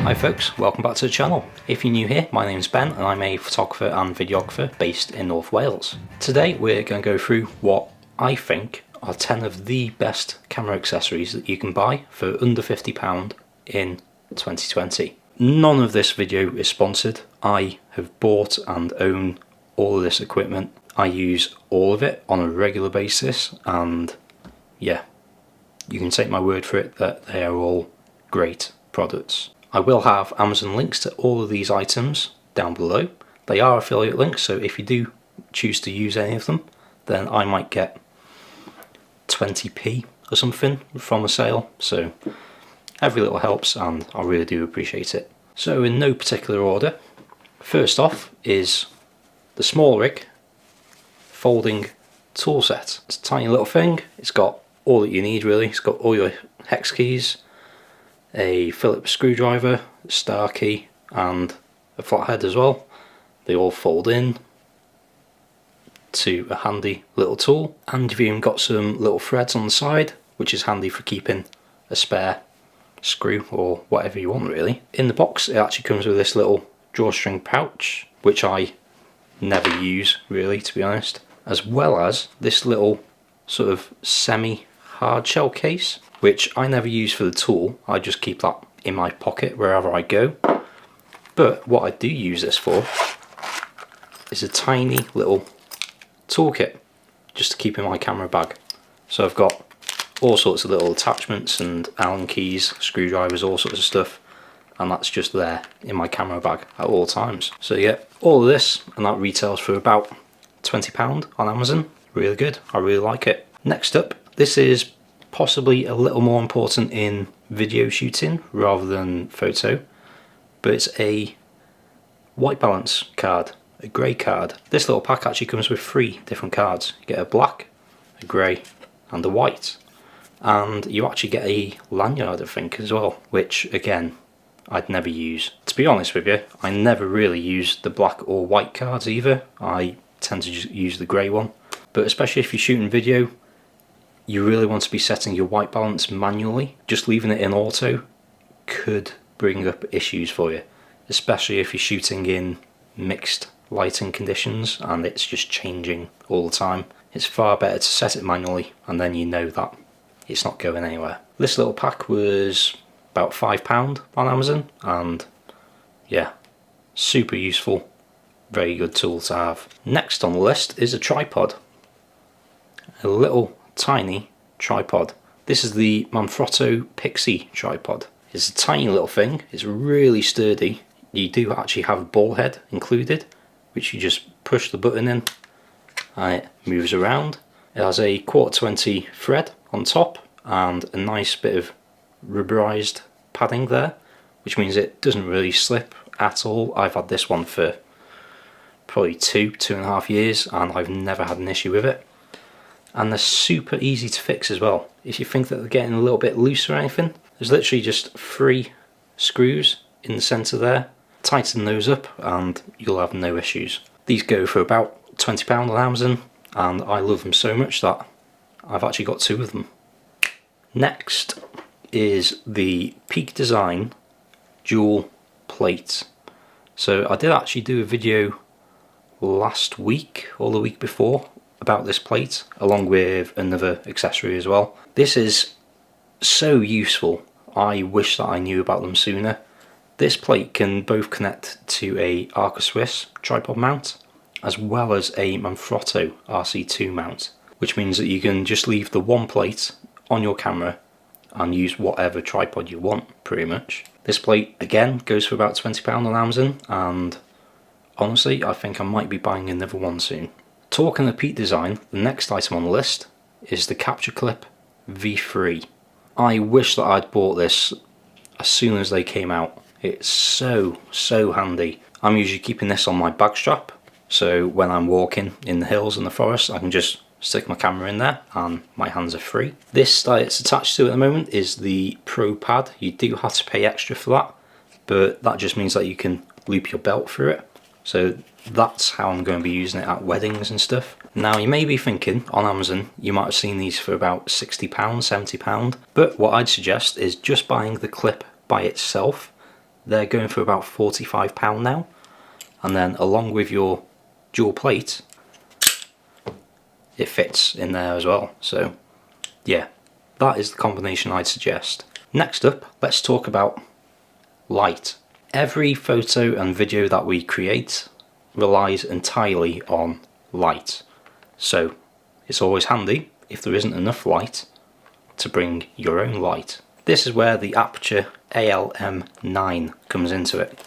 Hi folks, welcome back to the channel. If you're new here, my name's Ben and I'm a photographer and videographer based in North Wales. Today we're going to go through what I think are 10 of the best camera accessories that you can buy for under £50 in 2020. None of this video is sponsored. I have bought and own all of this equipment. I use all of it on a regular basis, and yeah, you can take my word for it that they are all great products. I will have Amazon links to all of these items down below. They are affiliate links, so if you do choose to use any of them, then I might get 20p or something from a sale, so every little helps and I really do appreciate it. So in no particular order, first off is the Small Rig folding tool set. It's a tiny little thing, it's got all that you need really. It's got all your hex keys, a Phillips screwdriver, a star key and a flathead as well. They all fold in to a handy little tool, and you've even got some little threads on the side, which is handy for keeping a spare screw or whatever you want really. In the box it actually comes with this little drawstring pouch, which I never use really, to be honest, as well as this little sort of semi hard shell case, which I never use for the tool. I just keep that in my pocket wherever I go. But what I do use this for is a tiny little toolkit just to keep in my camera bag. So I've got all sorts of little attachments and Allen keys, screwdrivers, all sorts of stuff, and that's just there in my camera bag at all times. So yeah, all of this, and that retails for about £20 on Amazon. Really good, I really like it. Next up, this is possibly a little more important in video shooting rather than photo, but it's a white balance card, a grey card. This little pack actually comes with 3 different cards. You get a black, a grey and a white, and you actually get a lanyard I think as well, which again I'd never use. To be honest with you, I never really use the black or white cards either. I tend to just use the grey one, but especially if you're shooting video, you really want to be setting your white balance manually. Just leaving it in auto could bring up issues for you, especially if you're shooting in mixed lighting conditions and it's just changing all the time. It's far better to set it manually, and then you know that it's not going anywhere. This little pack was about £5 on Amazon, and yeah, super useful, very good tool to have. Next on the list is a tripod, a little tiny tripod. This is the Manfrotto Pixie tripod. It's a tiny little thing, it's really sturdy. You do actually have a ball head included, which you just push the button in and it moves around. It has a 1/4 thread on top and a nice bit of rubberized padding there, which means it doesn't really slip at all. I've had this one for probably 2.5 years and I've never had an issue with it. And they're super easy to fix as well. If you think that they're getting a little bit loose or anything, there's literally just 3 screws in the centre there. Tighten those up and you'll have no issues. These go for about £20 on Amazon, and I love them so much that I've actually got 2 of them. Next is the Peak Design dual plate. So I did actually do a video last week or the week before about this plate, along with another accessory as well. This is so useful. I wish that I knew about them sooner. This plate can both connect to a Arca Swiss tripod mount as well as a Manfrotto RC2 mount, which means that you can just leave the one plate on your camera and use whatever tripod you want, pretty much. This plate again goes for about £20 on Amazon, and honestly I think I might be buying another one soon. Talking of Peak Design, the next item on the list is the Capture Clip V3. I wish that I'd bought this as soon as they came out. It's so handy. I'm usually keeping this on my bag strap, so when I'm walking in the hills and the forest I can just stick my camera in there and my hands are free. This that it's attached to at the moment is the Pro Pad. You do have to pay extra for that, but that just means that you can loop your belt through it. So that's how I'm going to be using it at weddings and stuff. Now you may be thinking, on Amazon you might have seen these for about £60, £70, but what I'd suggest is just buying the clip by itself they're going for about £45 now. And then along with your dual plate, it fits in there as well. So yeah, that is the combination I'd suggest. Next up, let's talk about light. Every photo and video that we create relies entirely on light. So it's always handy if there isn't enough light to bring your own light. This is where the Aperture ALM9 comes into it.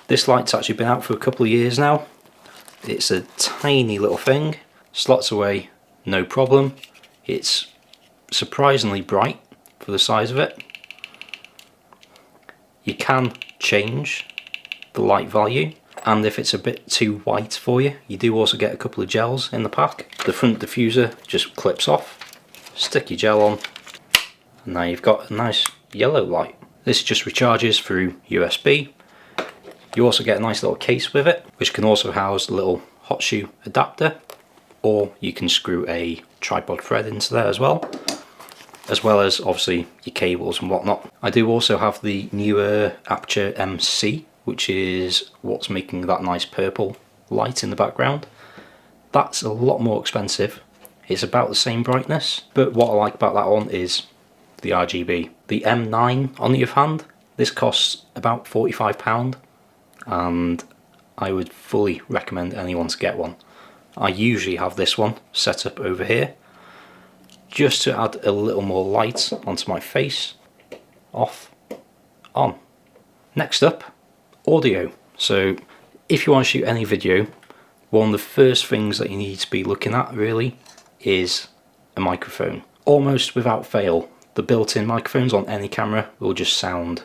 This light's actually been out for a couple of years now. It's a tiny little thing, slots away no problem. It's surprisingly bright for the size of it. You can change the light value, and if it's a bit too white for you, you do also get a couple of gels in the pack. The front diffuser just clips off, stick your gel on, and now you've got a nice yellow light. This just recharges through USB. You also get a nice little case with it, which can also house a little hot shoe adapter, or you can screw a tripod thread into there as well as obviously your cables and whatnot. I do also have the newer Aperture MC, which is what's making that nice purple light in the background. That's a lot more expensive. It's about the same brightness, but what I like about that one is the RGB. The M9 on the other hand, this costs about £45, and I would fully recommend anyone to get one. I usually have this one set up over here just to add a little more light onto my face. Off, on. Next up, audio. So if you want to shoot any video, one of the first things that you need to be looking at really is a microphone. Almost without fail, the built-in microphones on any camera will just sound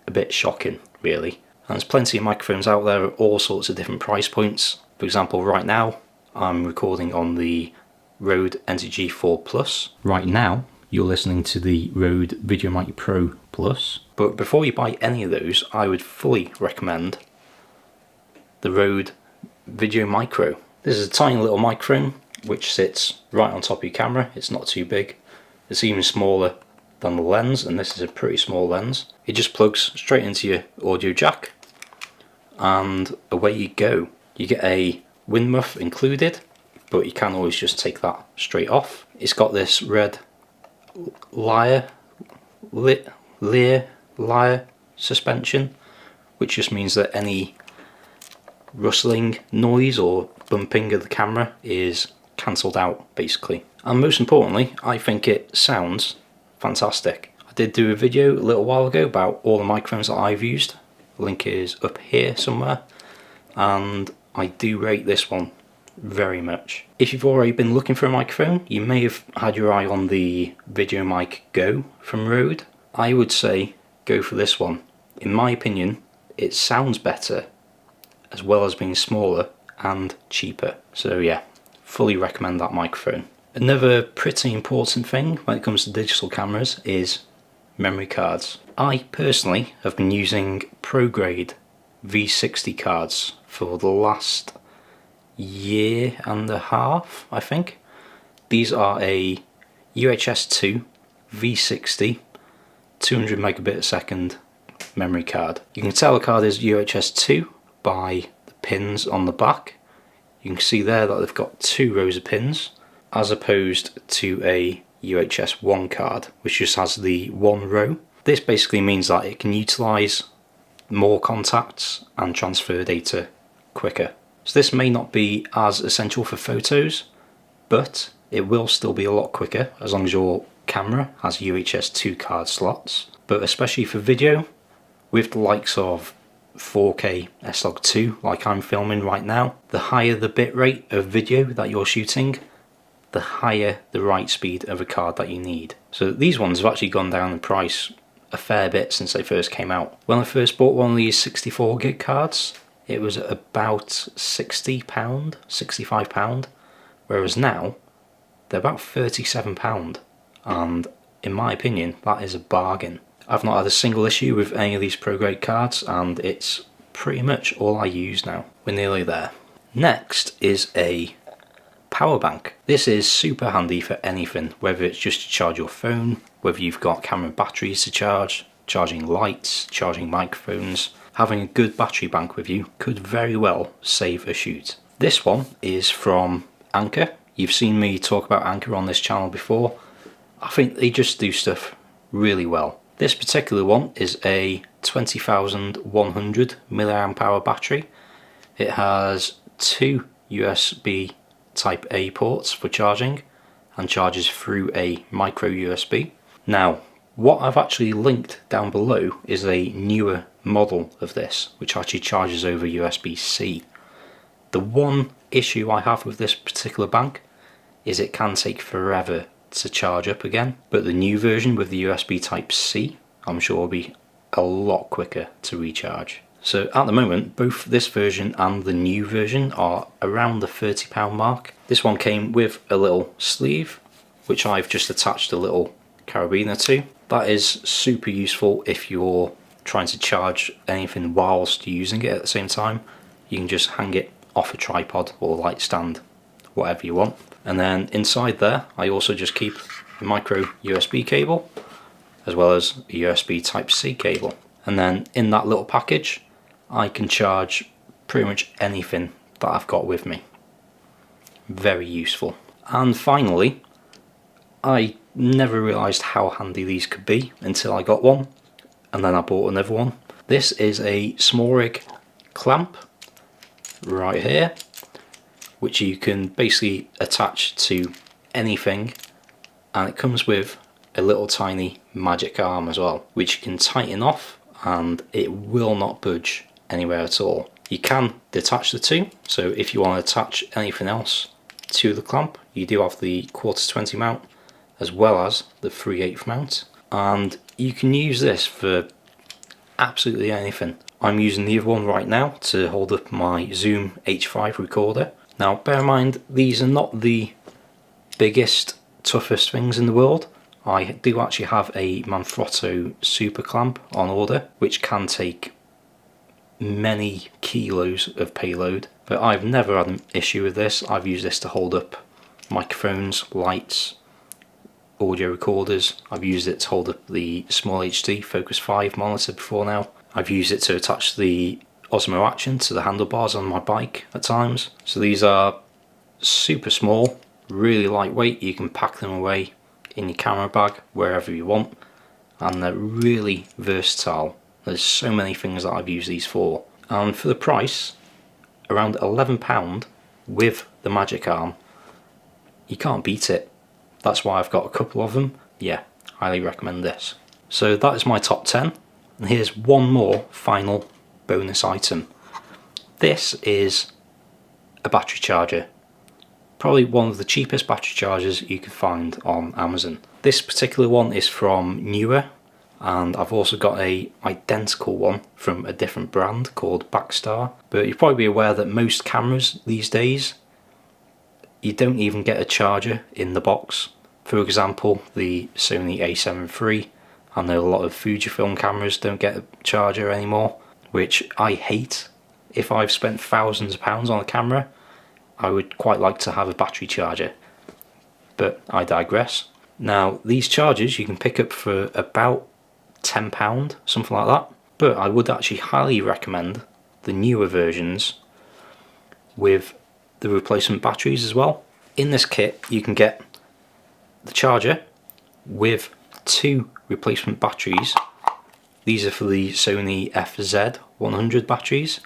a bit shocking really. And there's plenty of microphones out there at all sorts of different price points. For example, right now I'm recording on the Rode NTG 4 Plus. Right now you're listening to the Rode VideoMic Pro Plus. But before you buy any of those, I would fully recommend the Rode Video Micro. This is a tiny little microphone which sits right on top of your camera. It's not too big. It's even smaller than the lens, and this is a pretty small lens. It just plugs straight into your audio jack and away you go. You get a wind muff included, but you can always just take that straight off. It's got this red lyre suspension, which just means that any rustling noise or bumping of the camera is cancelled out basically. And most importantly, I think it sounds fantastic. I did do a video a little while ago about all the microphones that I've used. The link is up here somewhere, and I do rate this one very much. If you've already been looking for a microphone, you may have had your eye on the VideoMic Go from Rode. I would say go for this one. In my opinion, it sounds better as well as being smaller and cheaper. So yeah, fully recommend that microphone. Another pretty important thing when it comes to digital cameras is memory cards. I personally have been using ProGrade V60 cards for the last year and a half, I think. These are a UHS 2 V60 200 megabit a second memory card. You can tell the card is UHS 2 by the pins on the back. You can see there that they've got 2 rows of pins, as opposed to a UHS 1 card, which just has the 1 row. This basically means that it can utilise more contacts and transfer data quicker. So this may not be as essential for photos, but it will still be a lot quicker as long as your camera has UHS 2 card slots. But especially for video, with the likes of 4K S-Log2 like I'm filming right now, the higher the bitrate of video that you're shooting, the higher the write speed of a card that you need. So these ones have actually gone down in price a fair bit since they first came out. When I first bought one of these 64 gig cards, it was about £60, £65, whereas now they're about £37, and in my opinion that is a bargain. I've not had a single issue with any of these ProGrade cards, and it's pretty much all I use now. We're nearly there. Next is a power bank. This is super handy for anything, whether it's just to charge your phone, whether you've got camera batteries to charge, charging lights, charging microphones. Having a good battery bank with you could very well save a shoot. This one is from Anker. You've seen me talk about Anker on this channel before. I think they just do stuff really well. This particular one is a 20,100 mAh battery. It has two USB Type A ports for charging and charges through a micro USB. Now, what I've actually linked down below is a newer model of this, which actually charges over USB-C. The one issue I have with this particular bank is it can take forever to charge up again, but the new version with the USB Type-C I'm sure will be a lot quicker to recharge. So at the moment, both this version and the new version are around the £30 mark. This one came with a little sleeve, which I've just attached a little carabiner to. That is super useful if you're trying to charge anything whilst using it at the same time. You can just hang it off a tripod or light stand, whatever you want. And then inside there, I also just keep a micro USB cable, as well as a USB Type-C cable. And then in that little package, I can charge pretty much anything that I've got with me. Very useful. And finally, I never realised how handy these could be until I got one, and then I bought another one. This is a small rig clamp right here, which you can basically attach to anything, and it comes with a little tiny magic arm as well, which you can tighten off and it will not budge anywhere at all. You can detach the two, so if you want to attach anything else to the clamp, you do have the 1/4-20 mount as well as the 3/8 mount, and you can use this for absolutely anything. I'm using the other one right now to hold up my Zoom H5 recorder. Now bear in mind, these are not the biggest, toughest things in the world. I do actually have a Manfrotto super clamp on order, which can take many kilos of payload, but I've never had an issue with this. I've used this to hold up microphones, lights, audio recorders. I've used it to hold up the small HD Focus 5 monitor before now. I've used it to attach the Osmo Action to the handlebars on my bike at times. So these are super small, really lightweight. You can pack them away in your camera bag wherever you want, and they're really versatile. There's so many things that I've used these for, and for the price, around £11 with the magic arm, you can't beat it. That's why I've got a couple of them. Yeah, highly recommend this. So that is my top 10, and here's one more final bonus item. This is a battery charger. Probably one of the cheapest battery chargers you can find on Amazon. This particular one is from Newer, and I've also got a identical one from a different brand called Backstar. But you'll probably be aware that most cameras these days, you don't even get a charger in the box. For example, the Sony a7 III, I know a lot of Fujifilm cameras don't get a charger anymore, which I hate. If I've spent thousands of pounds on a camera, I would quite like to have a battery charger, but I digress. Now these chargers you can pick up for about £10, something like that, but I would actually highly recommend the newer versions with the replacement batteries as well. In this kit you can get the charger with two replacement batteries. These are for the Sony FZ100 batteries.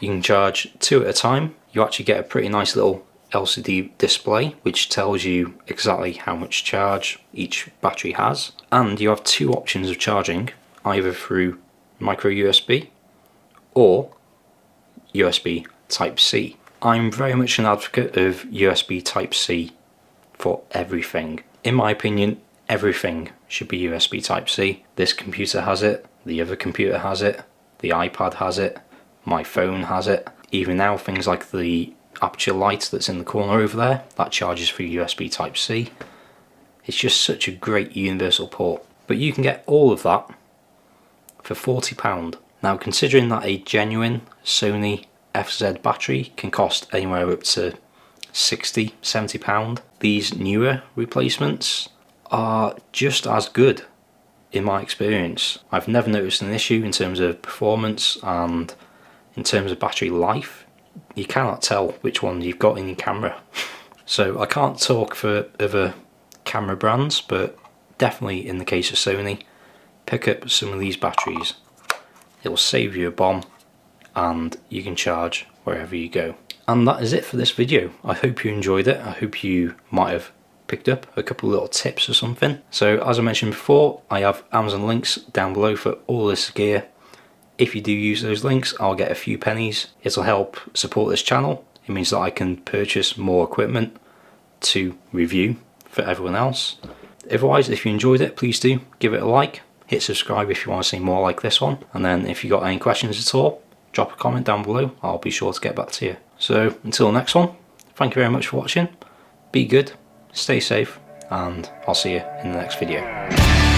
You can charge two at a time. You actually get a pretty nice little LCD display which tells you exactly how much charge each battery has, and you have two options of charging, either through micro USB or USB Type-C. I'm very much an advocate of USB Type-C for everything. In my opinion, everything should be USB Type-C. This computer has it, the other computer has it, the iPad has it, my phone has it. Even now, things like the aperture light that's in the corner over there, that charges through USB Type-C. It's just such a great universal port. But you can get all of that for £40. Now, considering that a genuine Sony FZ battery can cost anywhere up to £60, £70, these newer replacements are just as good. in my experience, I've never noticed an issue in terms of performance and in terms of battery life. You cannot tell which one you've got in your camera. So I can't talk for other camera brands, but definitely in the case of Sony, pick up some of these batteries. It'll save you a bomb and you can charge wherever you go. And that is it for this video. I hope you enjoyed it. I hope you might have picked up a couple of little tips or something. So as I mentioned before, I have Amazon links down below for all this gear. If you do use those links, I'll get a few pennies. It'll help support this channel. It means that I can purchase more equipment to review for everyone else. Otherwise, if you enjoyed it, please do give it a like. Hit subscribe if you want to see more like this one. And then if you got any questions at all, drop a comment down below. I'll be sure to get back to you. So until the next one, thank you very much for watching. Be good, stay safe, and I'll see you in the next video.